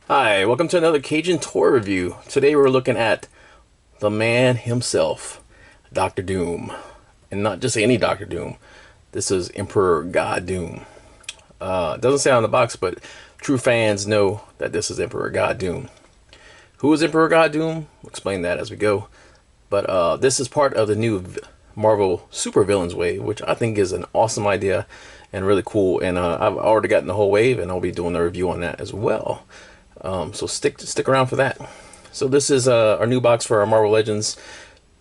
Hi, welcome to another Cajun Toy review. Today we're looking at the man himself, Doctor Doom. And not just any Doctor Doom. This is Emperor God Doom. It doesn't say on the box, but true fans know that this is Emperor God Doom. Who is Emperor God Doom? We'll explain that as we go. But this is part of the new Marvel supervillains wave, which I think is an awesome idea and really cool. And I've already gotten the whole wave, and I'll be doing a review on that as well. So stick around for that. So this is our new box for our Marvel Legends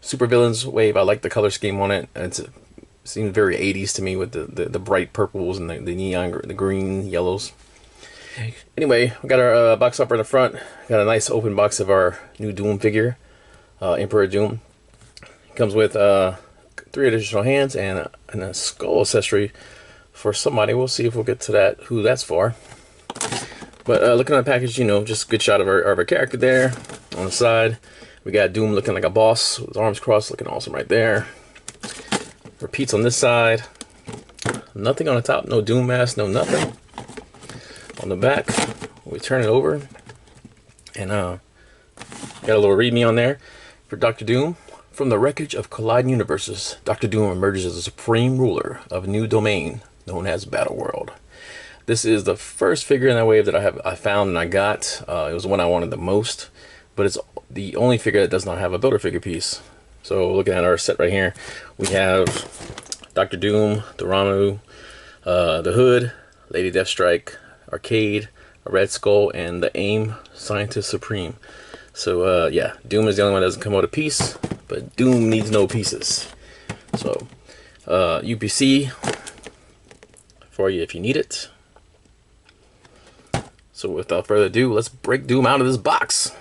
supervillains wave. I like the color scheme on it. It seems very 80s to me with the bright purples and the neon, the green, yellows. Anyway, we got our box upper in the front. Got a nice open box of our new Doom figure, Emperor Doom. Comes with 3 additional hands and a skull accessory for somebody. We'll see if we'll get to that, who that's for. But looking at the package, you know, just a good shot of our character there on the side. We got Doom looking like a boss with his arms crossed, looking awesome right there. Repeats on this side. Nothing on the top, no Doom mask, no nothing. On the back, we turn it over. And got a little readme on there for Doctor Doom. From the wreckage of colliding universes, Doctor Doom emerges as the supreme ruler of a new domain known as Battleworld. This is the first figure in that wave that I found and I got. It was the one I wanted the most, but it's the only figure that does not have a Build-A-Figure piece. So looking at our set right here, we have Doctor Doom, Dormammu, the Hood, Lady Deathstrike, Arcade, a Red Skull, and the AIM Scientist Supreme. So yeah, Doom is the only one that doesn't come out a piece, but Doom needs no pieces. So UPC for you if you need it. So without further ado, let's break Doom out of this box.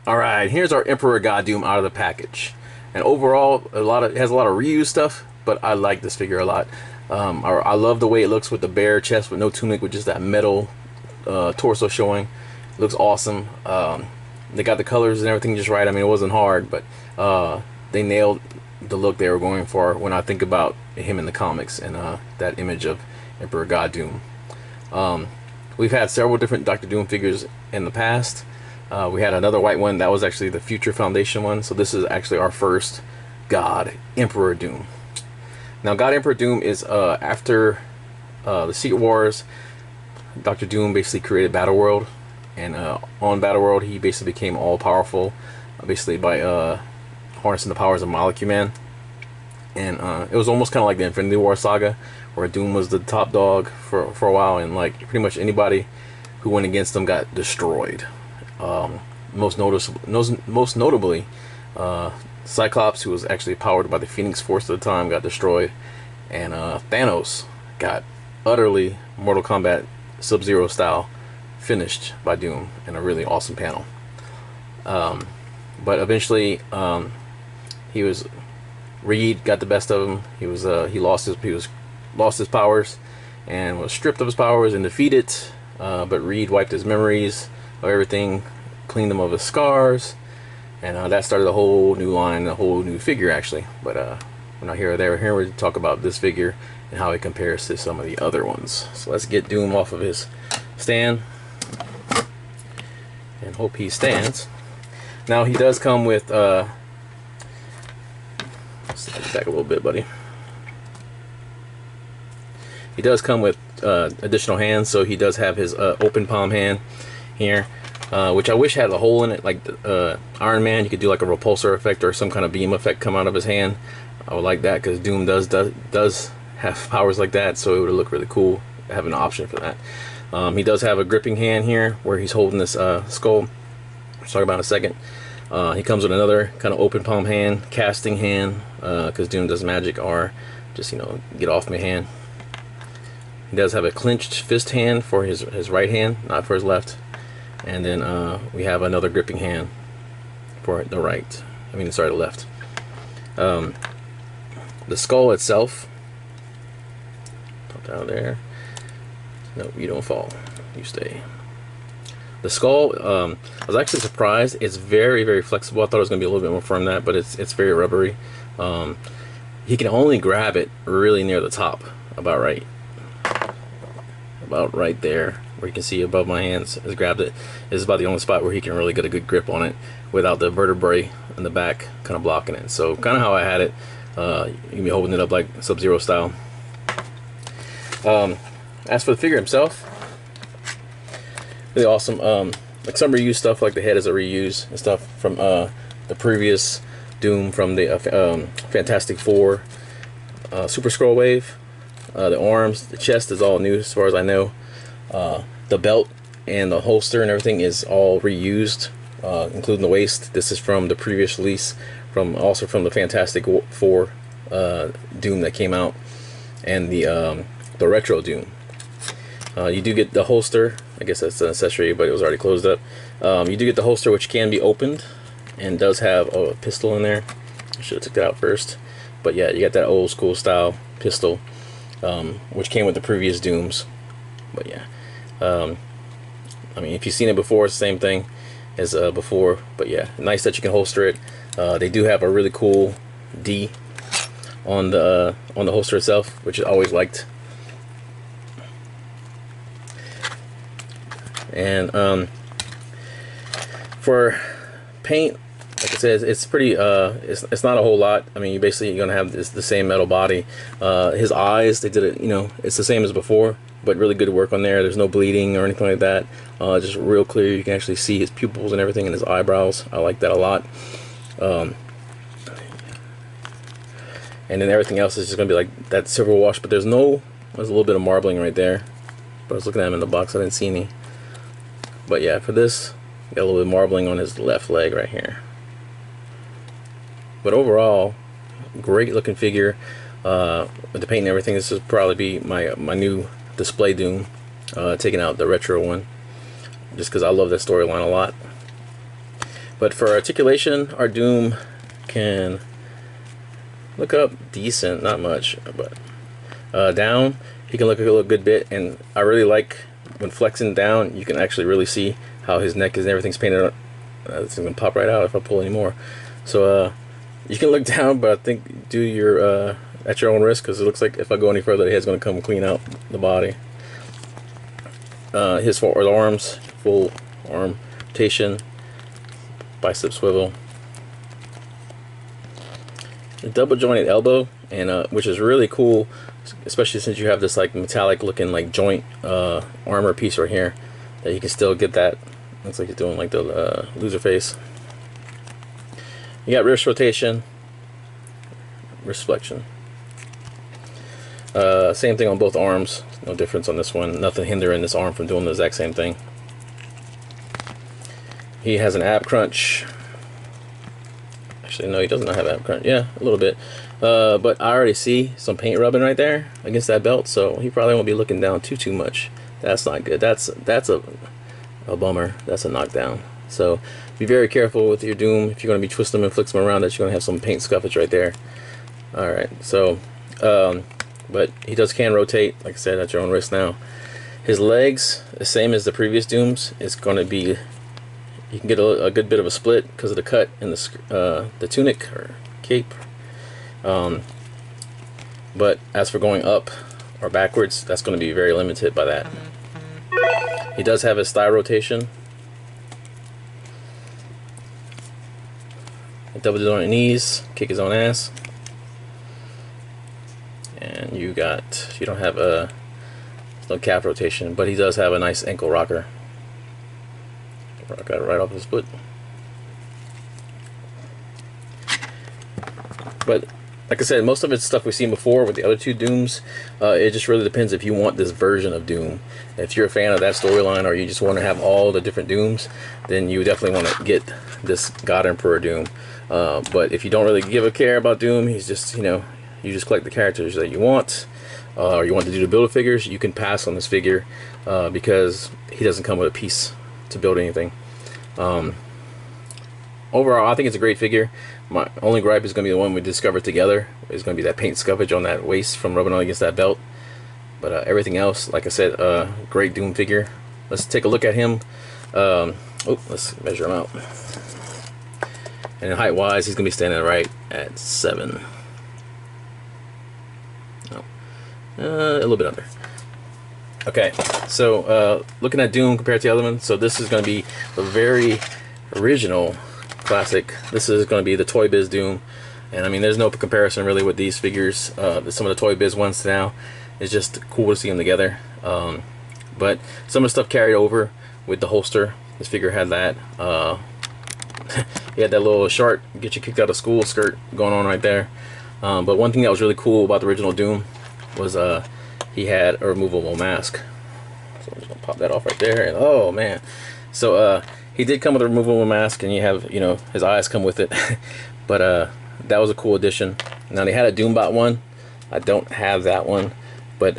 Alright, here's our Emperor God Doom out of the package. And overall, it has a lot of reused stuff, but I like this figure a lot. I love the way it looks with the bare chest with no tunic, with just that metal torso showing. It looks awesome. They got the colors and everything just right. I mean, it wasn't hard, but they nailed the look they were going for when I think about him in the comics and that image of Emperor God Doom. We've had several different Doctor Doom figures in the past. We had another white one that was actually the Future Foundation one, so this is actually our first God Emperor Doom. Now God Emperor Doom is after the Secret Wars. Doctor Doom basically created Battleworld, and on Battleworld he basically became all-powerful, basically by harnessing the powers of Molecule Man. And it was almost kind of like the Infinity War saga, where Doom was the top dog for a while, and like pretty much anybody who went against them got destroyed. Most notably, Cyclops, who was actually powered by the Phoenix Force at the time, got destroyed, and Thanos got utterly Mortal Kombat Sub-Zero style finished by Doom in a really awesome panel. But eventually, Reed got the best of him. He lost his powers and was stripped of his powers and defeated. But Reed wiped his memories of everything, cleaned them of his scars, and that started a whole new line, a whole new figure actually. But we're not here or there. We're here to talk about this figure and how it compares to some of the other ones. So let's get Doom off of his stand and hope he stands. Now he does come with slide it back a little bit, buddy. He does come with additional hands, so he does have his open palm hand here, which I wish had a hole in it, like Iron Man. You could do like a repulsor effect or some kind of beam effect come out of his hand. I would like that, because Doom does have powers like that, so it would look really cool to have an option for that. He does have a gripping hand here where he's holding this skull. We'll talk about in a second. He comes with another kind of open palm hand, casting hand, because Doom does magic, or just, you know, get off my hand. He does have a clenched fist hand for his right hand, not for his left. And then we have another gripping hand for the right. The left. The skull itself, pop down there. No, you don't fall. You stay. The skull, I was actually surprised. It's very, very flexible. I thought it was going to be a little bit more firm than that, but it's very rubbery. He can only grab it really near the top, about right there. where you can see above my hands has grabbed it. This is about the only spot where he can really get a good grip on it without the vertebrae in the back kind of blocking it. So kind of how I had it. You can be holding it up like Sub-Zero style. As for the figure himself, really awesome. Like some reused stuff, like the head is a reuse and stuff from the previous Doom from the Fantastic Four Super Scroll Wave. The arms, the chest is all new as far as I know. The belt and the holster and everything is all reused, including the waist. This is from the previous release, also from the Fantastic Four Doom that came out, and the retro Doom. You do get the holster. I guess that's an accessory, but it was already closed up. You do get the holster, which can be opened and does have a pistol in there. I should have took that out first, but yeah, you got that old school style pistol, which came with the previous Dooms. But yeah, I mean, if you've seen it before, it's the same thing as before. But yeah, nice that you can holster it. They do have a really cool D on the holster itself, which I always liked. And for paint, like I said, it's pretty it's not a whole lot. I mean, you're gonna have the same metal body. His eyes, they did it, you know, it's the same as before, but really good work on there. There's no bleeding or anything like that. Just real clear. You can actually see his pupils and everything, and his eyebrows. I like that a lot. And then everything else is just gonna be like that silver wash, but there's a little bit of marbling right there. But I was looking at him in the box, I didn't see any. But yeah, for this, got a little bit of marbling on his left leg right here. But overall, great looking figure. With the paint and everything, this will probably be my new display Doom, taking out the retro one, just because I love that storyline a lot. But for articulation, our Doom can look up decent, not much, but down, he can look a good bit, and I really like when flexing down, you can actually really see how his neck is and everything's painted up. It's gonna pop right out if I pull any more. So you can look down, but I think do your at your own risk, because it looks like if I go any further, the head's gonna come clean out the body. His forward arms, full arm rotation, bicep swivel, the double jointed elbow, and which is really cool, especially since you have this like metallic looking like joint armor piece right here, that you can still get that. Looks like he's doing like the loser face. You got wrist rotation, wrist flexion. Same thing on both arms. No difference on this one. Nothing hindering this arm from doing the exact same thing. He has an ab crunch. Actually, no, he does not have ab crunch. Yeah, a little bit. But I already see some paint rubbing right there against that belt, so he probably won't be looking down too much. That's not good. That's a bummer. That's a knockdown. So be very careful with your Doom. If you're going to be twisting them and flicking them around, that you're going to have some paint scuffage right there. Alright, so but he can rotate, like I said, at your own risk now. His legs, the same as the previous Dooms, is going to be, you can get a good bit of a split because of the cut in the tunic or cape. But as for going up or backwards, that's going to be very limited by that. He does have his thigh rotation. Double joint knees, kick his own ass. And you don't have no calf rotation, but he does have a nice ankle rocker. Got it right off his foot. But like I said, most of it's stuff we've seen before with the other two Dooms. It just really depends if you want this version of Doom. If you're a fan of that storyline, or you just want to have all the different Dooms, then you definitely want to get this God Emperor Doom. But if you don't really give a care about Doom, he's just, you know, you just collect the characters that you want, or you want to do the build-a-figures, you can pass on this figure because he doesn't come with a piece to build anything. Overall, I think it's a great figure. My only gripe is going to be the one we discovered together. It's going to be that paint scuffage on that waist from rubbing on against that belt. But everything else, like I said, great Doom figure. Let's take a look at him. Let's measure him out. And height-wise, he's going to be standing right at 7. No, a little bit under. Okay, so looking at Doom compared to the other one, so this is going to be the very original classic. This is going to be the Toy Biz Doom, and I mean, there's no comparison really with these figures. Some of the Toy Biz ones now, it's just cool to see them together. But some of the stuff carried over with the holster. This figure had that. He had that little short get you kicked out of school skirt going on right there. But one thing that was really cool about the original Doom was he had a removable mask. So I'm just gonna pop that off right there, and oh man. So he did come with a removable mask, and you have, you know, his eyes come with it. But that was a cool addition. Now they had a Doombot one. I don't have that one, but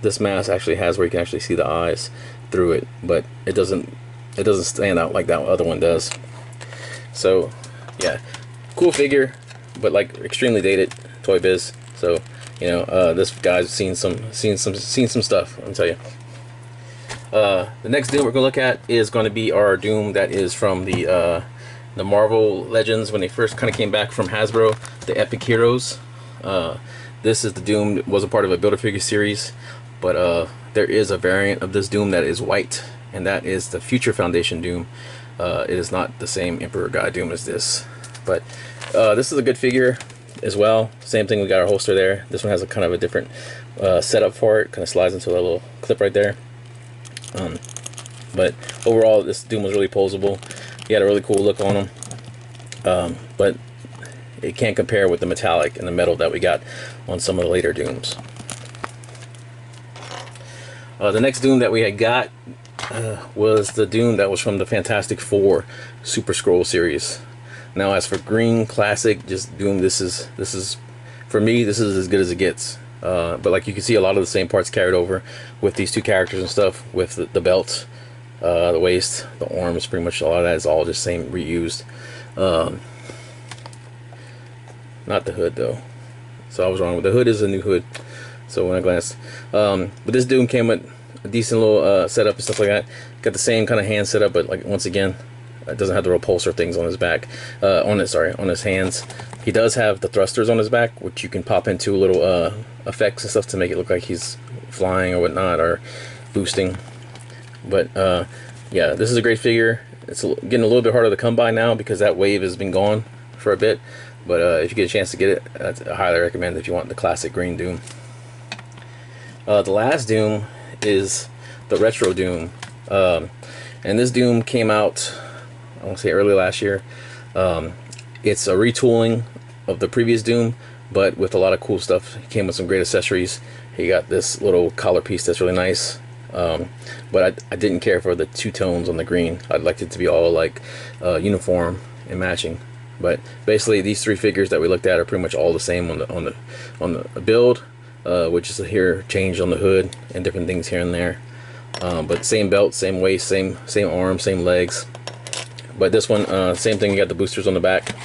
this mask actually has where you can actually see the eyes through it, but it doesn't stand out like that other one does. So yeah, cool figure, but like extremely dated. Toy Biz. So you know, this guy's seen some stuff, I'll tell you. The next Doom we're gonna look at is going to be our Doom that is from the Marvel Legends when they first kind of came back from Hasbro, the Epic Heroes. This is the Doom that was a part of a Build-A-Figure series, but there is a variant of this Doom that is white, and that is the Future Foundation Doom. It is not the same Emperor God Doom as this, but this is a good figure as well. Same thing, we got our holster there. This one has a kind of a different setup for it. Kind of slides into a little clip right there. But overall, this Doom was really posable. He had a really cool look on him, but it can't compare with the metallic and the metal that we got on some of the later Dooms. The next Doom that we had got was the Doom that was from the Fantastic Four Super Scroll series. Now, as for Green Classic, just Doom, this is for me, this is as good as it gets. But like you can see, a lot of the same parts carried over with these two characters and stuff, with the belt, the waist, the arms, pretty much a lot of that is all just same reused. Not the hood though, so I was wrong. The hood is a new hood, so when I glanced, but this Doom came with a decent little setup and stuff like that. Got the same kind of hand setup, but like once again, it doesn't have the repulsor things on his back, on his hands. He does have the thrusters on his back, which you can pop into little effects and stuff to make it look like he's flying or whatnot, or boosting. But yeah, this is a great figure. It's getting a little bit harder to come by now because that wave has been gone for a bit. But if you get a chance to get it, I highly recommend if you want the classic green Doom. The last Doom is the Retro Doom. And this Doom came out, I want to say early last year. It's a retooling of the previous Doom, but with a lot of cool stuff. He came with some great accessories. He got this little collar piece that's really nice. But I didn't care for the two tones on the green. I'd like it to be all like uniform and matching. But basically, these three figures that we looked at are pretty much all the same on the build, which is here change on the hood and different things here and there. But same belt, same waist, same arms, same legs. But this one, same thing. You got the boosters on the back.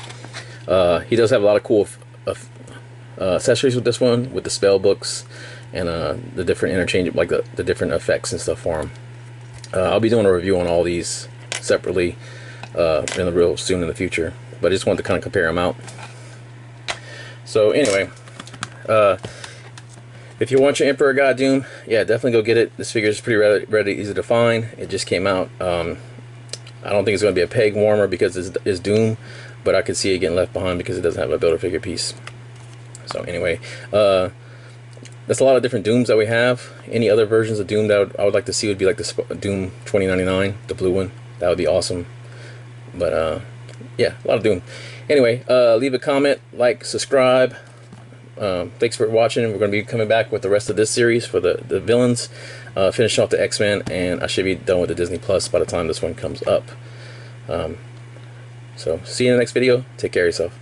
He does have a lot of cool accessories with this one, with the spell books and the different interchange, like the different effects and stuff for him. I'll be doing a review on all these separately real soon in the future. But I just wanted to kind of compare them out. So anyway, if you want your Emperor God Doom, yeah, definitely go get it. This figure is pretty ready, easy to find. It just came out. I don't think it's going to be a peg warmer because it's Doom, but I could see it getting left behind because it doesn't have a Build-A-Figure piece. So anyway, that's a lot of different Dooms that we have. Any other versions of Doom that I would like to see would be like the Doom 2099, the blue one. That would be awesome. But yeah, a lot of Doom. Anyway, leave a comment, like, subscribe. Thanks for watching. We're going to be coming back with the rest of this series for the villains. Finish off the X-Men, and I should be done with the Disney Plus by the time this one comes up. So see you in the next video. Take care of yourself.